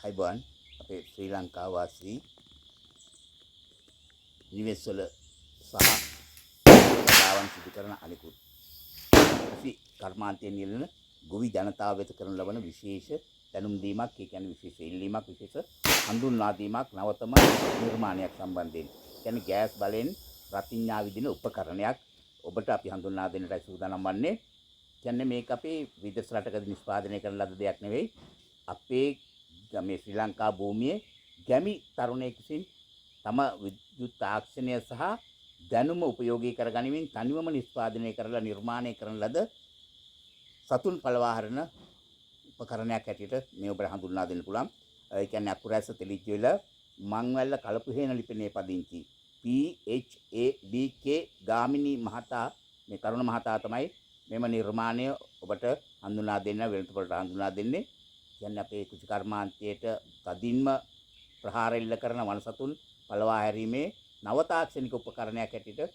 අයිබෝන් අපේ ශ්‍රී ලංකා වාසී නිවෙස්වල සහ කතාවන් සිදු කරන අනිකුත් කෘෂි කර්මාන්තයේ නියැලෙන ගොවි ජනතාව වෙත කරන ලබන විශේෂ දැනුම් දීමක්, ඒ කියන්නේ විශේෂ ඉල්ලීමක්, විශේෂ හඳුන්වා දීමක් නවතම නිර්මාණයක් සම්බන්ධයෙන්. කියන්නේ ගෑස් බලෙන් රතිඤ්ඤා විදින උපකරණයක් ඔබට අපි හඳුන්වා දෙන්නටයි සූදානම් වන්නේ. කියන්නේ මේක අපේ විදේශ රටකදී නිෂ්පාදනය කරන ලද දෙයක් නෙවෙයි. අපේ මේ ශ්‍රී ලංකා භූමියේ ගැමි තරුණයෙක් විසින් තම විද්‍යුත් තාක්ෂණය සහ දැනුම උපයෝගී කරගනිමින් තනිවම නිෂ්පාදනය කරලා නිර්මාණය කරන ලද සතුන් පළවාහරන උපකරණයක් හැටියට මේ ඔබට හඳුන්වා දෙන්න පුළුවන්. ඒ කියන්නේ අකුරැස්ස තෙලිච්චිවල මංවැල්ල කලපුහේන ලිපිනේ පදිංචි PHADK ගාමිණී මහතා, මේ තරුණ මහතා තමයි මෙම නිර්මාණය ඔබට හඳුන්වා දෙන්න වෙළඳපොළට හඳුන්වා දෙන්නේ. කියන්නේ අපේ කෘෂි කර්මාන්තයට තදින්ම ප්‍රහාර එල්ල කරන වනසතුන් පළවා හැරීමේ නව තාක්ෂණික උපකරණයක් හැටියට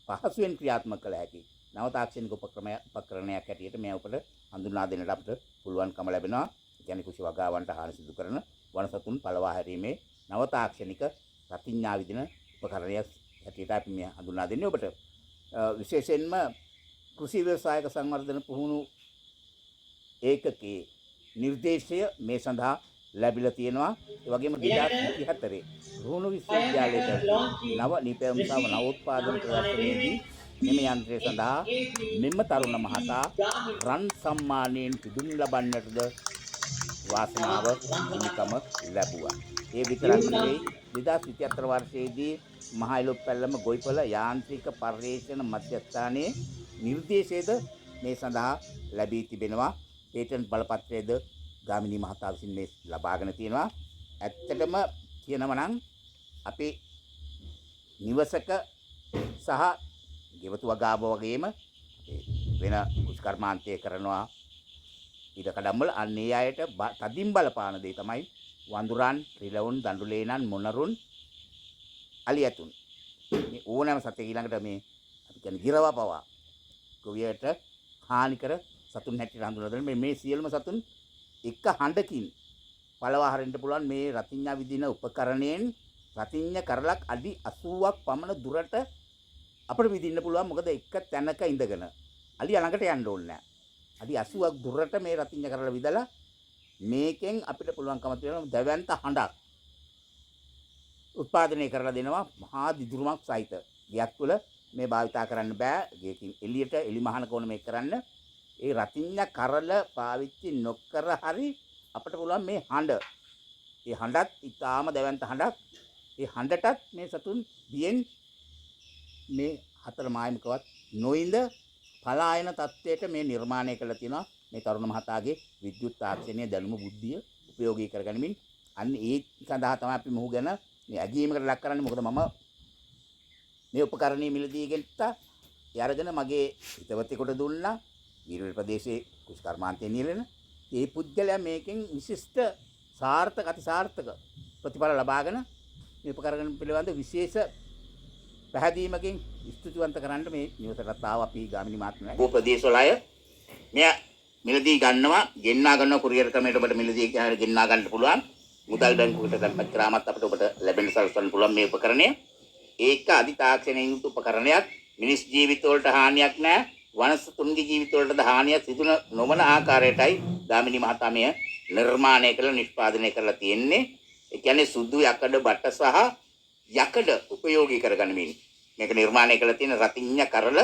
පහසුවෙන් ක්‍රියාත්මක කළ හැකි නව තාක්ෂණික උපකරණයක් හැටියට මේ අපට හඳුන්වා දෙන්නට අපිට පුළුවන්කම ලැබෙනවා. කියන්නේ කෘෂි වගාවන්ට හානි සිදු කරන වනසතුන් පළවා හැරීමේ නව තාක්ෂණික රතිඤ්ඤා විදින උපකරණයක් හැටියට අපි මේ හඳුන්වා දෙන්නේ ඔබට. විශේෂයෙන්ම කෘෂි ව්‍යවසායක සංවර්ධන පුහුණු ඒකකයේ නිර්දේශය මේ සඳහා ලැබිලා තියෙනවා. ඒ වගේම 2024 රුහුණු විශ්වවිද්‍යාලයට නව නිපැයුම් සහ නව උත්පාදන ප්‍රදර්ශනයේදී මෙම යන්ත්‍රය සඳහා මෙම තරුණ මහතා රන් සම්මානයෙන් පිදුම් ලබන්නටද වාසනාව හිමිකම ලැබුවා. ඒ විතරක් නෙවෙයි 2024 වර්ෂයේදී මහයිලොප් පැල්ලම ගොවිපළ යාන්ත්‍රික පර්යේෂණ මධ්‍යස්ථානයේ නිර්දේශයද මේ සඳහා ලැබී තිබෙනවා. පේටන්ට් බලපත්‍රයේද ගාමිණී මහතා විසින් මේ ලබාගෙන තියෙනවා. ඇත්තටම කියනවා නම් අපේ නිවසක සහ ගෙවතු වගාව වගේම වෙන කෘෂි කර්මාන්තය කරනවා ඉඩකඩම් වල අන්නේ අයට තදින් බලපාන දේ තමයි වඳුරන්, රිලවුන්, දඬුලේනන්, මොනරුන්, අලියතුන්. මේ ඕනෑම සතෙක් ඊළඟට මේ අපි කියන්නේ ගිරව පවා ගොවියට හානි කර සතුන් හැටියට හඳුන්වලා දෙන මේ සියලුම සතුන් එක හඬකින් පළවා හරින්න පුළුවන් මේ රතිඤ්ඤා විදින උපකරණයෙන් රතිඤ්ඤ කරලක් අඩි 80ක් පමණ දුරට අපිට විදින්න පුළුවන්. මොකද එක තැනක ඉඳගෙන අලිය ළඟට යන්න ඕනේ නැහැ. අඩි 80ක් දුරට මේ රතිඤ්ඤ කරලා විදලා මේකෙන් අපිට පුළුවන්කම තියෙනවා දැවැන්ත හඬක් උත්පාදනය කරලා දෙනවා. මහා දිදුරුමක් සහිත ගයක් තුළ මේ භාවිතා කරන්න බෑ. ගේකින් එළියට එලිමහනක ඕන මේක කරන්න. ඒ රතිඤ්ඤ කරල පාවිච්චි නොකර හරි අපිට පුළුවන් මේ හඬ. ඒ හඬත් ඊටාම දැවැන්ත හඬක්. ඒ හඬටත් මේ සතුන් බියෙන් මේ හතර මායමකවත් නොඉඳ පලායන තත්ත්වයට මේ නිර්මාණය කළා තියෙනවා. මේ තරුණ මහතාගේ විද්‍යුත් තාක්ෂණයේ දැනුම බුද්ධිය උපයෝගී කරගනිමින් අන්න ඒ සඳහා තමයි අපි මොහු ගැන මේ ඇගීමකට ලක් කරන්නේ. මොකද මම මේ උපකරණයේ මිලදී ගෙත්තා. ඒ අරගෙන මගේ හිතවතෙකුට දුන්නා. වීරවල ප්‍රදේශයේ කෘෂි කර්මාන්තයේ නියැලෙන ඒ පුද්ගලයා මේකෙන් විශිෂ්ට සාර්ථක අතිසාර්ථක ප්‍රතිඵල ලබාගෙන මේ උපකරණ පිළිබඳ විශේෂ පැහැදීමකින් ස්තුතිවන්ත කරන්න මේ නිවසට ආව අපි ගාමිණී මහත්මයා. බොහෝ ප්‍රදේශවල අය මෙය මිලදී ගන්නවා, ගෙන්නා ගන්නවා. කුරියර් ක්‍රමයට ඔබට මිලදී ගෙන්නා ගන්න පුළුවන්. මුදල් බැංකුවකට ගන්නත් කරාමත් අපිට ඔබට ලැබෙන්න සලස්වන්න පුළුවන් මේ උපකරණය. ඒක අධි තාක්ෂණයෙන් යුතු උපකරණයක්. මිනිස් ජීවිතවලට හානියක් නැහැ. වනසතුන්ගේ ජීවිතවලටද හානියක් සිදු නොවන ආකාරයටයි ගාමිණී මහතා මෙය නිර්මාණය කළ නිෂ්පාදනය කරලා තියෙන්නේ. ඒ කියන්නේ සුදු යකඩ බට සහ යකඩ උපයෝගී කරගනිමින් මේක නිර්මාණය කළ තියෙන රතිඤ්ඤ කරල.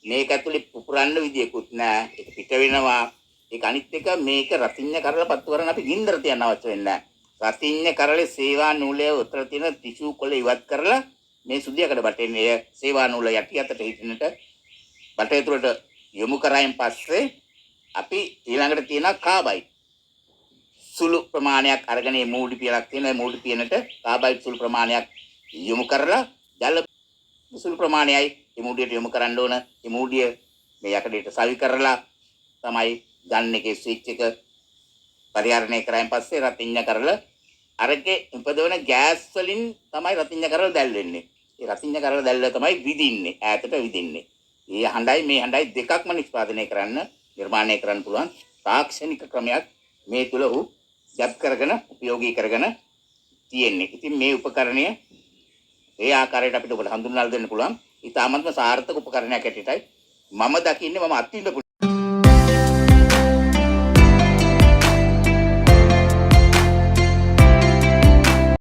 මේක ඇතුලේ පුපුරන්න විදියකුත් නැහැ. ඒක පිට වෙනවා. ඒක අනිත් එක මේක රතිඤ්ඤ කරල පත්තු කරන අපි ගින්දර තියන්න අවශ්‍ය වෙන්නේ නැහැ. රතිඤ්ඤ කරලේ සේවා නූලේ උතර තියෙන ටිෂු කොළ ඉවත් කරලා මේ සුදු යකඩ බටේ සේවා නූල යටි අතට හිටින්නට බටේ තුලට යොමු කරායින් පස්සේ අපි ඊළඟට තියෙන කාබයිඩ් සුළු ප්‍රමාණයක් අරගෙන මේ මූඩි පියලක් තියෙන මූඩි පියනට කාබයිඩ් සුළු ප්‍රමාණයක් යොමු කරලා ජල සුළු ප්‍රමාණයයි මේ මූඩියට යොමු කරන්න ඕන. මේ මූඩිය මේ යකඩයට සවි කරලා තමයි ගන් එකේ ස්විච් එක පරිහරණය කරායින් පස්සේ රතිඤ්ඤ කරලා අරකේ උපදවන ගෑස් වලින් තමයි රතිඤ්ඤ කරලා දැල් වෙන්නේ. ඒ රතිඤ්ඤ කරලා දැල්ල තමයි විදින්නේ, ඈතට විදින්නේ. මේ හඬයි මේ හඬයි දෙකක්ම නිෂ්පාදනය කරන්න නිර්මාණය කරන්න පුළුවන් තාක්ෂණික ක්‍රමයක් මේ තුල ජත් කරගෙන උපයෝගී කරගෙන තියෙන්නේ. ඉතින් මේ උපකරණය ඒ ආකාරයට අපිට ඔබට හඳුන්වලා දෙන්න පුළුවන්. ඊටාත්ම සාර්ථක උපකරණයක් ඇටියටයි මම දකින්නේ මම අත්විඳපු